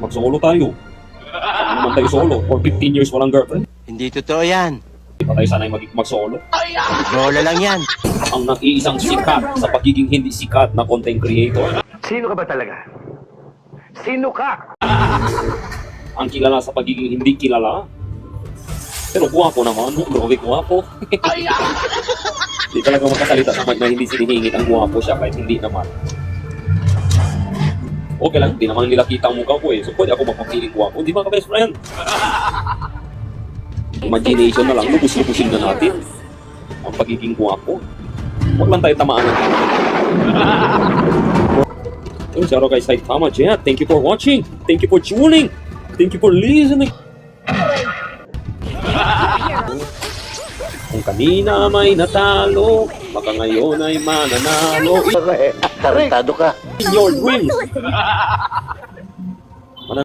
Mag-solo tayo. Ano naman tayo solo? For 15 years walang girlfriend. Hindi totoo yan. Di pa tayo sanay mag-solo. Bola lang yan. Ang nag-iisang sikat sa pagiging hindi sikat na content creator. Sino ka ba talaga? Sino ka? Ang kilala sa pagiging hindi kilala. Pero guwapo naman. Grabe guwapo. Hindi talaga makasalita sa na hindi sinihingit ang guwapo siya kahit hindi naman. Okay lang, hindi naman nila kita ang mukha ko eh. So pwede ako mapapiling guwapo. Hindi ba ka-best friend? Imagination na lang, lubus-lubusin na natin ang pagiging guwapo. Huwag lang tayo tamaan ng shout out kay Saitama Jet. Thank you for watching. Thank you for tuning. Thank you for listening. Kung kanina may natalo, baka ngayon ay mananalo. Tarantado ka. In your dreams.